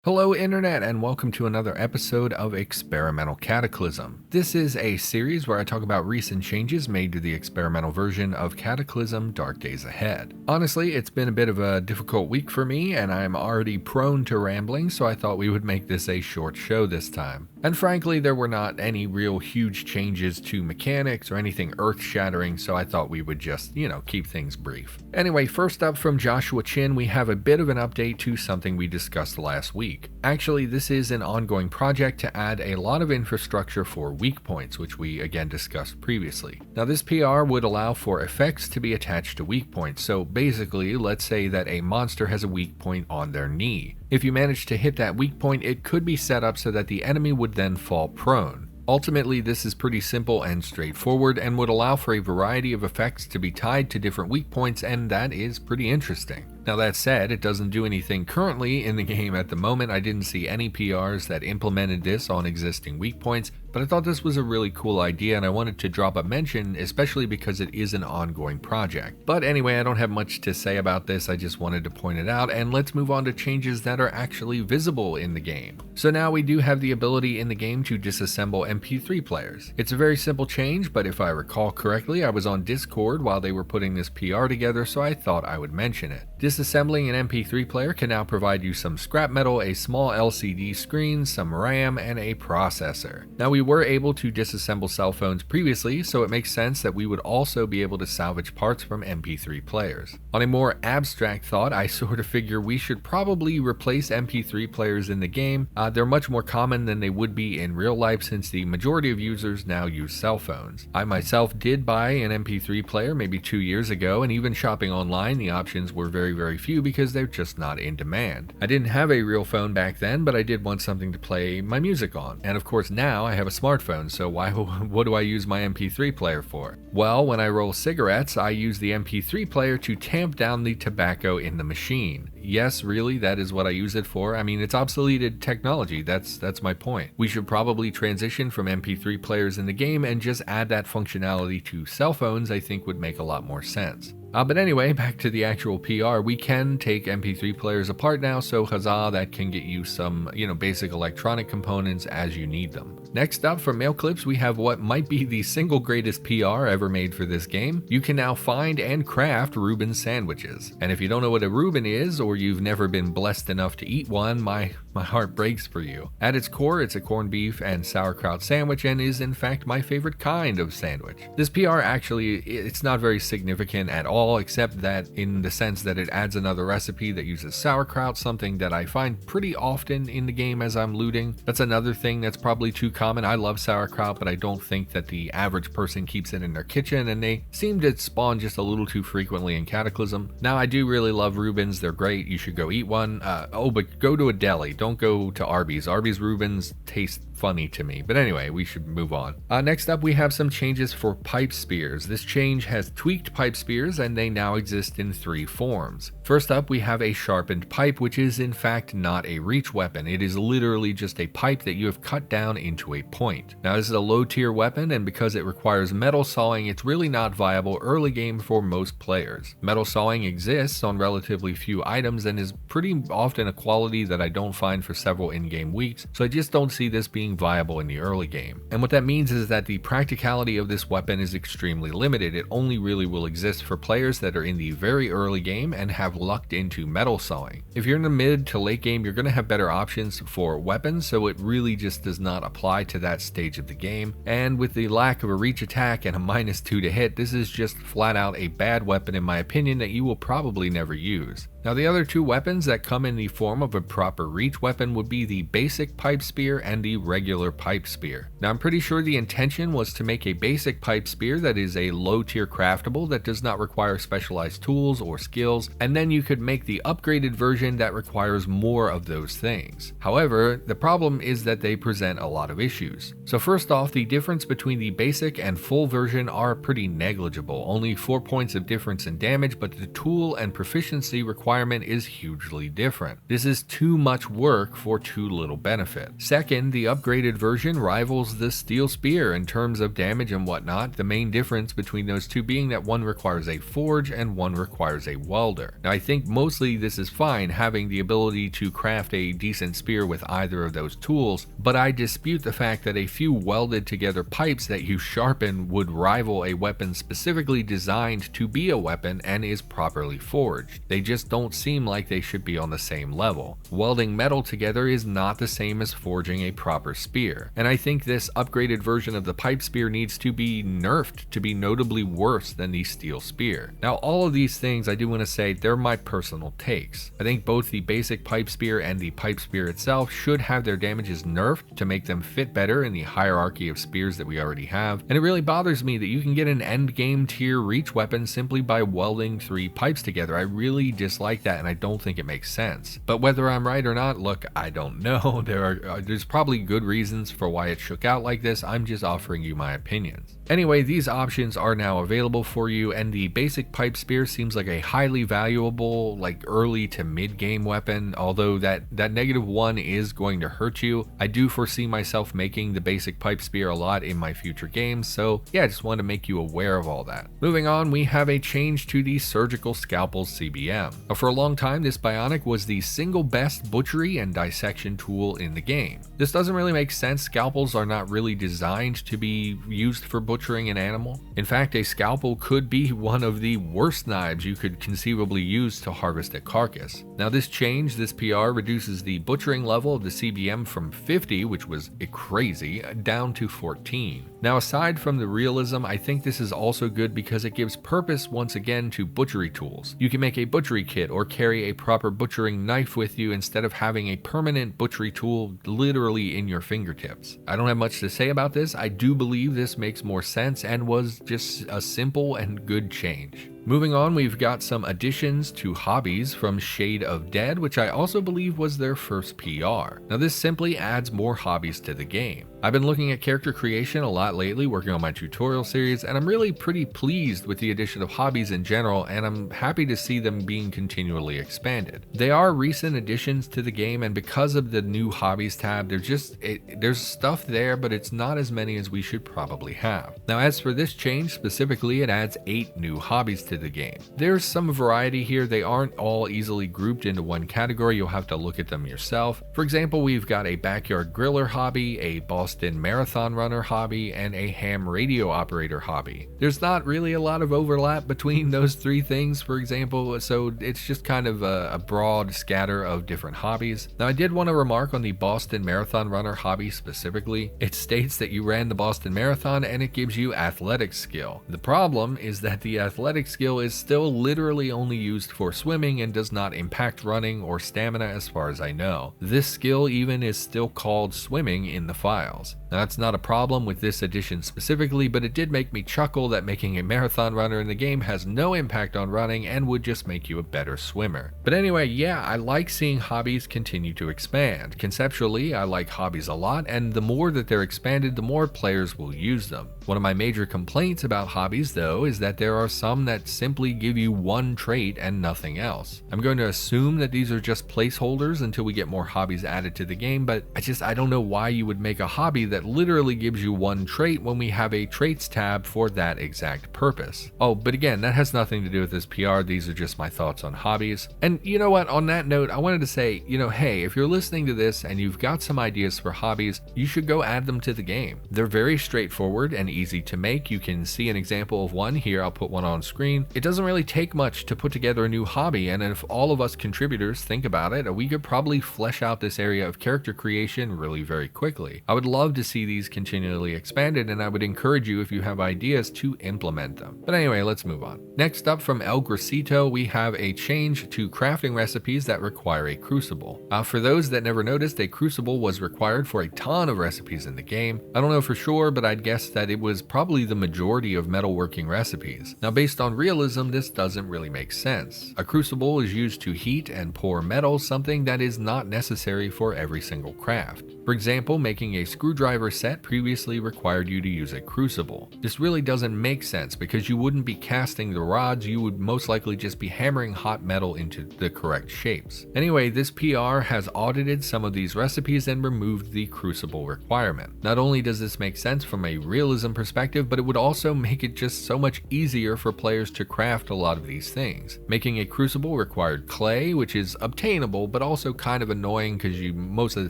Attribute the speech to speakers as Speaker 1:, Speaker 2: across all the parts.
Speaker 1: Hello Internet and welcome to another episode of Experimental Cataclysm. This is a series where I talk about recent changes made to the experimental version of Cataclysm Dark Days Ahead. Honestly, it's been a bit of a difficult week for me and I'm already prone to rambling, so I thought we would make this a short show this time. And frankly, there were not any real huge changes to mechanics or anything earth-shattering, so I thought we would just, keep things brief. Anyway, first up from Joshua Chin, we have a bit of an update to something we discussed last week. Actually, this is an ongoing project to add a lot of infrastructure for weak points, which we again discussed previously. Now, this PR would allow for effects to be attached to weak points, so basically, let's say that a monster has a weak point on their knee. If you manage to hit that weak point, it could be set up so that the enemy would then fall prone. Ultimately, this is pretty simple and straightforward and would allow for a variety of effects to be tied to different weak points, and that is pretty interesting. Now that said, it doesn't do anything currently in the game at the moment. I didn't see any PRs that implemented this on existing weak points, but I thought this was a really cool idea and I wanted to drop a mention, especially because it is an ongoing project. But anyway, I don't have much to say about this, I just wanted to point it out, and let's move on to changes that are actually visible in the game. So now we do have the ability in the game to disassemble MP3 players. It's a very simple change, but if I recall correctly, I was on Discord while they were putting this PR together, so I thought I would mention it. Disassembling an MP3 player can now provide you some scrap metal, a small LCD screen, some RAM, and a processor. Now we were able to disassemble cell phones previously, so it makes sense that we would also be able to salvage parts from MP3 players. On a more abstract thought, I sort of figure we should probably replace MP3 players in the game. They're much more common than they would be in real life since the majority of users now use cell phones. I myself did buy an MP3 player maybe 2 years ago, and even shopping online, the options were very few because they're just not in demand. I didn't have a real phone back then, but I did want something to play my music on. And of course now I have a smartphone, so what do I use my MP3 player for? Well, when I roll cigarettes, I use the MP3 player to tamp down the tobacco in the machine. Yes, really, that is what I use it for. I mean, it's obsoleted technology, that's my point. We should probably transition from MP3 players in the game and just add that functionality to cell phones. I think would make a lot more sense. But anyway, back to the actual PR, we can take MP3 players apart now, so huzzah, that can get you some, basic electronic components as you need them. Next up, from Mail Clips, we have what might be the single greatest PR ever made for this game. You can now find and craft Reuben sandwiches. And if you don't know what a Reuben is, or you've never been blessed enough to eat one, my heart breaks for you. At its core, it's a corned beef and sauerkraut sandwich and is in fact my favorite kind of sandwich. This PR actually, it's not very significant at all, except that in the sense that it adds another recipe that uses sauerkraut, something that I find pretty often in the game as I'm looting. That's another thing that's probably too common. I love sauerkraut, but I don't think that the average person keeps it in their kitchen, and they seem to spawn just a little too frequently in Cataclysm. Now, I do really love Reubens. They're great. You should go eat one. But go to a deli. Don't go to Arby's. Arby's Reubens taste funny to me. But anyway, we should move on. Next up, we have some changes for pipe spears. This change has tweaked pipe spears, and they now exist in 3 forms. First up, we have a sharpened pipe, which is in fact not a reach weapon. It is literally just a pipe that you have cut down into a point. Now, this is a low tier weapon, and because it requires metal sawing, it's really not viable early game for most players. Metal sawing exists on relatively few items and is pretty often a quality that I don't find for several in-game weeks, so I just don't see this being viable in the early game. And what that means is that the practicality of this weapon is extremely limited. It only really will exist for players that are in the very early game and have lucked into metal sawing. If you're in the mid to late game, you're going to have better options for weapons, so it really just does not apply to that stage of the game. And with the lack of a reach attack and a -2 to hit, this is just flat out a bad weapon in my opinion that you will probably never use. Now, the other 2 weapons that come in the form of a proper reach weapon would be the basic pipe spear and the regular pipe spear. Now, I'm pretty sure the intention was to make a basic pipe spear that is a low tier craftable that does not require specialized tools or skills, and then you could make the upgraded version that requires more of those things. However, the problem is that they present a lot of issues. So first off, the difference between the basic and full version are pretty negligible, only 4 points of difference in damage, but the tool and proficiency requirements requirement is hugely different. This is too much work for too little benefit. Second, the upgraded version rivals the steel spear in terms of damage and whatnot, the main difference between those two being that one requires a forge and one requires a welder. Now I think mostly this is fine, having the ability to craft a decent spear with either of those tools, but I dispute the fact that a few welded together pipes that you sharpen would rival a weapon specifically designed to be a weapon and is properly forged. They just don't seem like they should be on the same level. Welding metal together is not the same as forging a proper spear, and I think this upgraded version of the pipe spear needs to be nerfed to be notably worse than the steel spear. Now all of these things I do want to say they're my personal takes. I think both the basic pipe spear and the pipe spear itself should have their damages nerfed to make them fit better in the hierarchy of spears that we already have, and it really bothers me that you can get an end game tier reach weapon simply by welding 3 pipes together. I really dislike that and I don't think it makes sense. But whether I'm right or not, look, I don't know. There's probably good reasons for why it shook out like this. I'm just offering you my opinions. Anyway, these options are now available for you, and the basic pipe spear seems like a highly valuable, like early to mid game weapon, although that -1 is going to hurt you. I do foresee myself making the basic pipe spear a lot in my future games, so yeah, I just wanted to make you aware of all that. Moving on, we have a change to the surgical Scalpel CBM. Now, for a long time, this bionic was the single best butchery and dissection tool in the game. This doesn't really make sense. Scalpels are not really designed to be used for butchering an animal. In fact, a scalpel could be one of the worst knives you could conceivably use to harvest a carcass. Now this change, this PR, reduces the butchering level of the CBM from 50, which was crazy, down to 14. Now aside from the realism, I think this is also good because it gives purpose once again to butchery tools. You can make a butchery kit or carry a proper butchering knife with you instead of having a permanent butchery tool literally in your fingertips. I don't have much to say about this. I do believe this makes more sense and was just a simple and good change. Moving on, we've got some additions to Hobbies from Shade of Dead, which I also believe was their first PR. Now this simply adds more hobbies to the game. I've been looking at character creation a lot lately, working on my tutorial series, and I'm really pretty pleased with the addition of hobbies in general, and I'm happy to see them being continually expanded. They are recent additions to the game, and because of the new hobbies tab, there's stuff there, but it's not as many as we should probably have. Now as for this change specifically, it adds 8 new hobbies to the game. There's some variety here. They aren't all easily grouped into one category. You'll have to look at them yourself. For example, we've got a backyard griller hobby, a Boston Marathon runner hobby, and a ham radio operator hobby. There's not really a lot of overlap between those 3 things, for example, so it's just kind of a broad scatter of different hobbies. Now I did want to remark on the Boston Marathon runner hobby specifically. It states that you ran the Boston Marathon and it gives you athletic skill. The problem is that the athletic skill is still literally only used for swimming and does not impact running or stamina as far as I know. This skill even is still called swimming in the files. Now that's not a problem with this edition specifically, but it did make me chuckle that making a marathon runner in the game has no impact on running and would just make you a better swimmer. But anyway, yeah, I like seeing hobbies continue to expand. Conceptually, I like hobbies a lot, and the more that they're expanded, the more players will use them. One of my major complaints about hobbies, though, is that there are some that simply give you one trait and nothing else. I'm going to assume that these are just placeholders until we get more hobbies added to the game, but I don't know why you would make a hobby that literally gives you one trait when we have a traits tab for that exact purpose. Oh, but again, that has nothing to do with this PR. These are just my thoughts on hobbies. And you know what, on that note, I wanted to say, hey, if you're listening to this and you've got some ideas for hobbies, you should go add them to the game. They're very straightforward and easy to make. You can see an example of one here. I'll put one on screen. It doesn't really take much to put together a new hobby, and if all of us contributors think about it, we could probably flesh out this area of character creation really very quickly. I would love to see these continually expanded, and I would encourage you, if you have ideas, to implement them. But anyway, let's move on. Next up from El Gracito, we have a change to crafting recipes that require a crucible. For those that never noticed, a crucible was required for a ton of recipes in the game. I don't know for sure, but I'd guess that it was probably the majority of metalworking recipes. Now, based on realism, this doesn't really make sense. A crucible is used to heat and pour metal, something that is not necessary for every single craft. For example, making a screwdriver whatever set previously required you to use a crucible. This really doesn't make sense because you wouldn't be casting the rods, you would most likely just be hammering hot metal into the correct shapes. Anyway, this PR has audited some of these recipes and removed the crucible requirement. Not only does this make sense from a realism perspective, but it would also make it just so much easier for players to craft a lot of these things. Making a crucible required clay, which is obtainable but also kind of annoying because most of the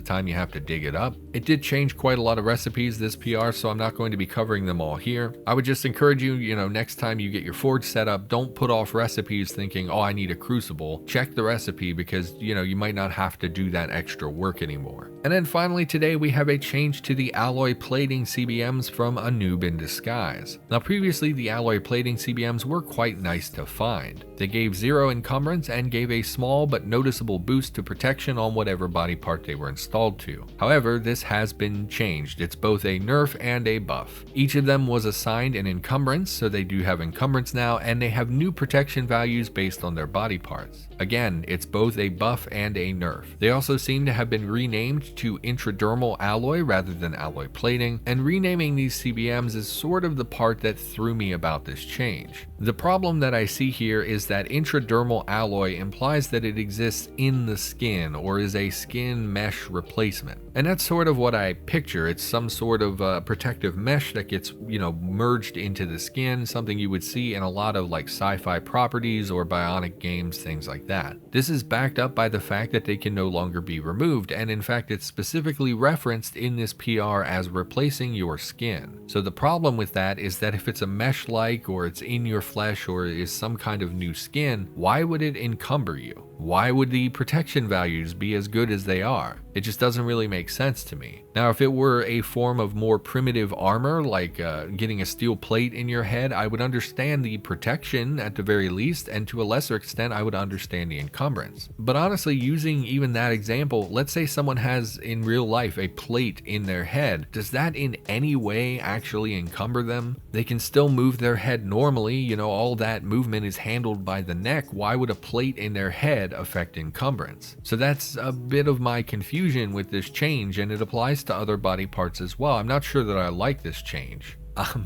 Speaker 1: time you have to dig it up. It did change quite a lot of recipes, this PR, so I'm not going to be covering them all here. I would just encourage you, next time you get your forge set up, don't put off recipes thinking, oh, I need a crucible. Check the recipe because, you might not have to do that extra work anymore. And then finally today we have a change to the alloy plating CBMs from a noob in disguise. Now previously the alloy plating CBMs were quite nice to find. They gave 0 encumbrance and gave a small but noticeable boost to protection on whatever body part they were installed to. However, this has been changed. It's both a nerf and a buff. Each of them was assigned an encumbrance, so they do have encumbrance now, and they have new protection values based on their body parts. Again, it's both a buff and a nerf. They also seem to have been renamed to intradermal alloy rather than alloy plating, and renaming these CBMs is sort of the part that threw me about this change. The problem that I see here is that intradermal alloy implies that it exists in the skin or is a skin mesh replacement. And that's sort of what I picture. It's some sort of protective mesh that gets, merged into the skin, something you would see in a lot of like sci-fi properties or bionic games, things like that. This is backed up by the fact that they can no longer be removed, and in fact it's specifically referenced in this PR as replacing your skin. So the problem with that is that if it's a mesh-like or it's in your flesh or is some kind of new skin, why would it encumber you? Why would the protection values be as good as they are? It just doesn't really make sense to me. Now, if it were a form of more primitive armor, like getting a steel plate in your head, I would understand the protection at the very least, and to a lesser extent, I would understand the encumbrance. But honestly, using even that example, let's say someone has in real life a plate in their head. Does that in any way actually encumber them? They can still move their head normally, all that movement is handled by the neck. Why would a plate in their head affect encumbrance? So that's a bit of my confusion with this change, and it applies to other body parts as well. I'm not sure that I like this change.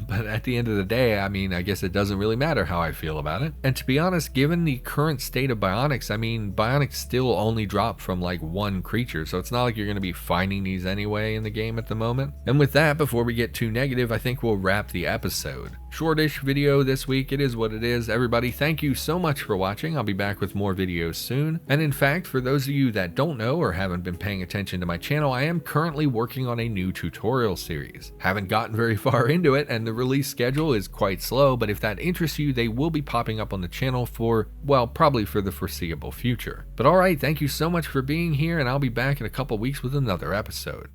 Speaker 1: But at the end of the day, I guess it doesn't really matter how I feel about it. And to be honest, given the current state of bionics, bionics still only drop from like one creature, so it's not like you're going to be finding these anyway in the game at the moment. And with that, before we get too negative, I think we'll wrap the episode. Shortish video this week, it is what it is. Everybody, thank you so much for watching. I'll be back with more videos soon. And in fact, for those of you that don't know or haven't been paying attention to my channel, I am currently working on a new tutorial series. Haven't gotten very far into it, and the release schedule is quite slow, but if that interests you, they will be popping up on the channel for, well, probably for the foreseeable future. But alright, thank you so much for being here, and I'll be back in a couple weeks with another episode.